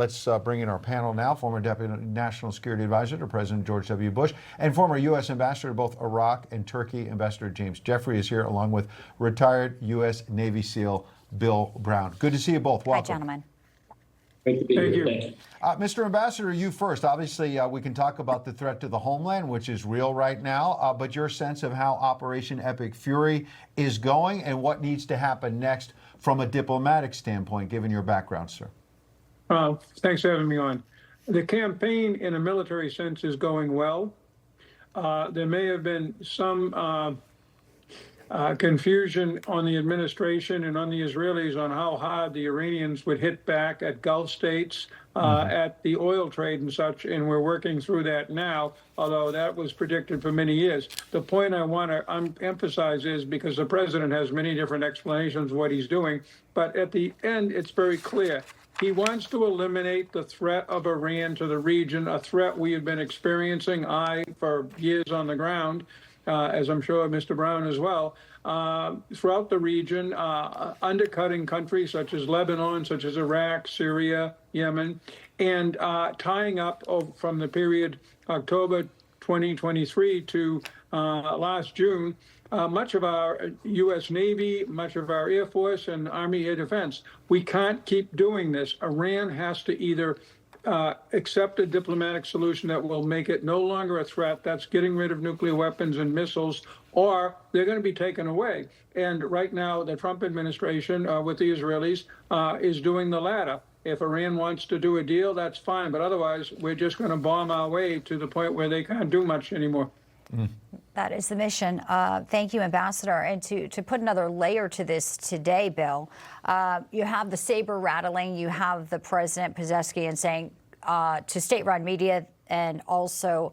Let's bring in our panel now. Former Deputy National Security Advisor to President George W. Bush and former U.S. Ambassador to both Iraq and Turkey, Ambassador James Jeffrey is here, along with retired U.S. Navy SEAL Bill Brown. Good to see you both. Welcome. Hi, gentlemen. Great to be here. Thank you. Mr. Ambassador, you first. Obviously, we can talk about the threat to the homeland, which is real right now, but your sense of how Operation Epic Fury is going and what needs to happen next from a diplomatic standpoint, given your background, sir. Thanks for having me on. The campaign, in a military sense, is going well. There may have been some confusion on the administration and on the Israelis on how hard the Iranians would hit back at Gulf states, at the oil trade and such, and we're working through that now, although that was predicted for many years. The point I want to emphasize is, because the president has many different explanations of what he's doing, but at the end, it's very clear. He wants to eliminate the threat of Iran to the region, a threat we have been experiencing, for years on the ground, as I'm sure Mr. Brown as well, throughout the region, undercutting countries such as Lebanon, such as Iraq, Syria, Yemen, and tying up from the period October 2023 to last June, much of our U.S. Navy, much of our Air Force and Army Air Defense. We can't keep doing this. Iran has to either accept a diplomatic solution that will make it no longer a threat, that's getting rid of nuclear weapons and missiles, or they're going to be taken away. And right now, the Trump administration with the Israelis is doing the latter. If Iran wants to do a deal, that's fine. But otherwise, we're just going to bomb our way to the point where they can't do much anymore. That is the mission. Thank you, Ambassador. And to put another layer to this today, Bill, you have the saber rattling. You have the President Pezeshkian saying to state-run media and also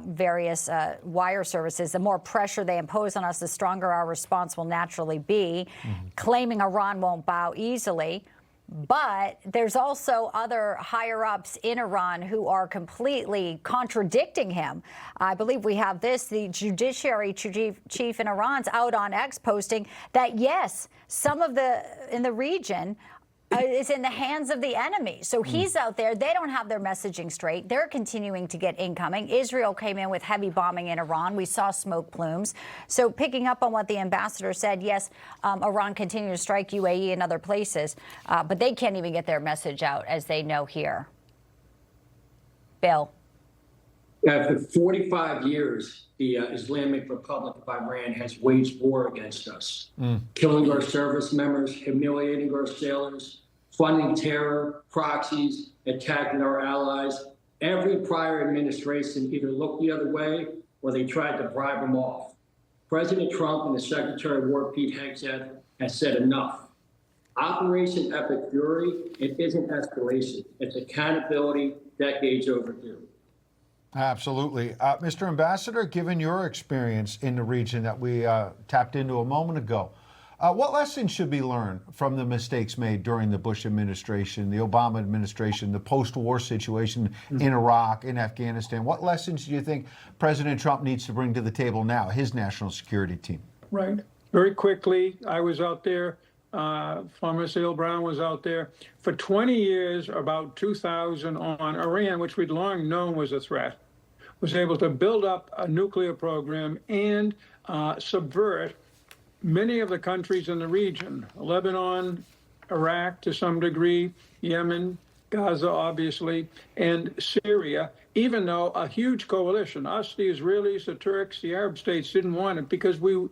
various wire services, the more pressure they impose on us, the stronger our response will naturally be, claiming Iran won't bow easily. But there's also other higher-ups in Iran who are completely contradicting him. I believe we have this, the judiciary chief in Iran's out on X posting that, yes, some of in the region is in the hands of the enemy. So he's out there. They don't have their messaging straight. They're continuing to get incoming. Israel came in with heavy bombing in Iran. We saw smoke plumes. So picking up on what the ambassador said, yes, Iran continued to strike UAE and other places, but they can't even get their message out, as they know here. Bill. For 45 years, the Islamic Republic of Iran has waged war against us, killing our service members, humiliating our sailors, funding terror, proxies, attacking our allies. Every prior administration either looked the other way or they tried to bribe them off. President Trump and the Secretary of War, Pete Hegseth, has said enough. Operation Epic Fury, it isn't escalation. It's accountability, decades overdue. Absolutely. Mr. Ambassador, given your experience in the region that we tapped into a moment ago, what lessons should be learned from the mistakes made during the Bush administration, the Obama administration, the post-war situation in Iraq, in Afghanistan? What lessons do you think President Trump needs to bring to the table now, his national security team? Right. Very quickly, I was out there. Former SEAL Brown was out there. For 20 years, about 2000 on, Iran, which we'd long known was a threat, was able to build up a nuclear program and subvert many of the countries in the region, Lebanon, Iraq to some degree, Yemen, Gaza, obviously, and Syria, even though a huge coalition, us, the Israelis, the Turks, the Arab states didn't want it because we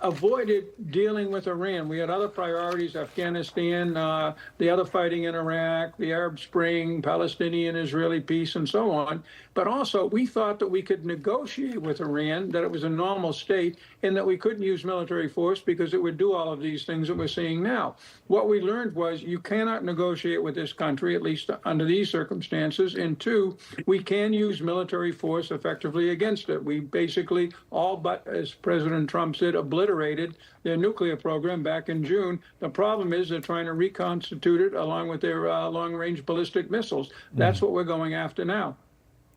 avoided dealing with Iran. We had other priorities, Afghanistan, the other fighting in Iraq, the Arab Spring, Palestinian-Israeli peace, and so on. But also, we thought that we could negotiate with Iran, that it was a normal state, and that we couldn't use military force because it would do all of these things that we're seeing now. What we learned was you cannot negotiate with this country, at least under these circumstances. And two, we can use military force effectively against it. We basically all but, as President Trump said, obliterated their nuclear program back in June. The problem is they're trying to reconstitute it along with their long-range ballistic missiles. That's what we're going after now.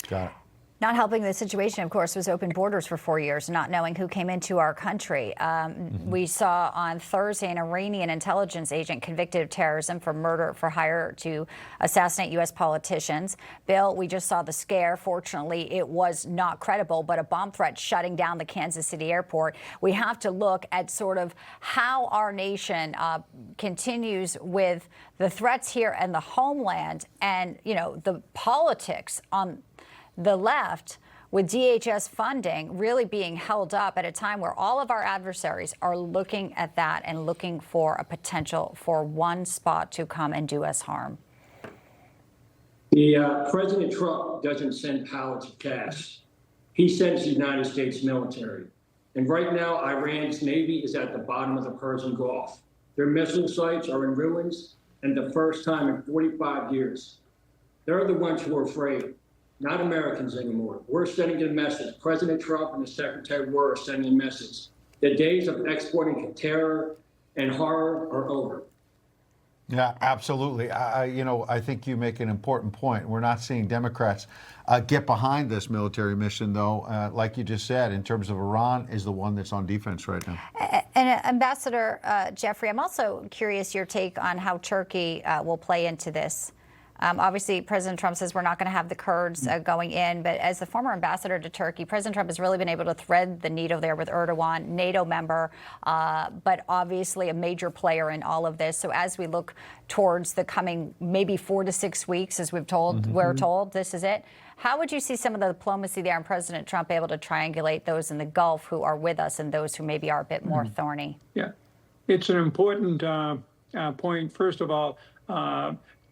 Got it. Not helping the situation, of course, was open borders for 4 years, not knowing who came into our country. We saw on Thursday an Iranian intelligence agent convicted of terrorism for murder for hire to assassinate U.S. politicians. Bill, we just saw the scare. Fortunately, it was not credible, but a bomb threat shutting down the Kansas City airport. We have to look at sort of how our nation continues with the threats here and the homeland and, you know, the politics on the left with DHS funding really being held up at a time where all of our adversaries are looking at that and looking for a potential for one spot to come and do us harm. President Trump doesn't send pallets of cash. He sends the United States military. And right now, Iran's Navy is at the bottom of the Persian Gulf. Their missile sites are in ruins, and the first time in 45 years. They're the ones who are afraid. Not Americans anymore. We're sending a message. President Trump and the Secretary of War are sending a message. The days of exporting terror and horror are over. Yeah, absolutely. I think you make an important point. We're not seeing Democrats get behind this military mission, though. Like you just said, in terms of Iran, is the one that's on defense right now. And Ambassador Jeffrey, I'm also curious your take on how Turkey will play into this. Obviously, President Trump says we're not going to have the Kurds going in, but as the former ambassador to Turkey, President Trump has really been able to thread the needle there with Erdogan, NATO member, but obviously a major player in all of this. So as we look towards the coming maybe 4 to 6 weeks, as we're told, this is it. How would you see some of the diplomacy there and President Trump able to triangulate those in the Gulf who are with us and those who maybe are a bit more thorny? Yeah, it's an important point. First of all,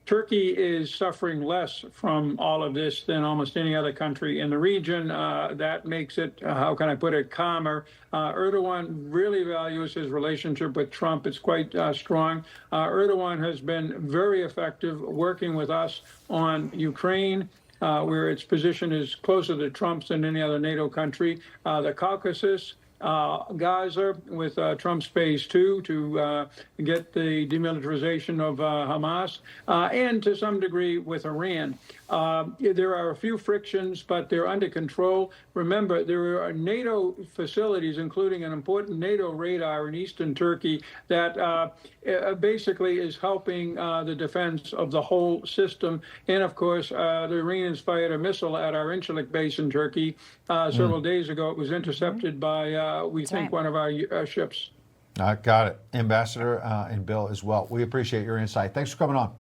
Turkey is suffering less from all of this than almost any other country in the region. That makes it, how can I put it, calmer. Erdogan really values his relationship with Trump. It's quite strong. Erdogan has been very effective working with us on Ukraine, where its position is closer to Trump's than any other NATO country. The Caucasus, Gaza with Trump's phase 2 to get the demilitarization of Hamas, and to some degree with Iran. There are a few frictions, but they're under control. Remember, there are NATO facilities, including an important NATO radar in eastern Turkey that basically is helping the defense of the whole system. And of course, the Iranians fired a missile at our Incirlik base in Turkey several days ago. It was intercepted by, we think, one of our ships. Got it. Ambassador and Bill as well. We appreciate your insight. Thanks for coming on.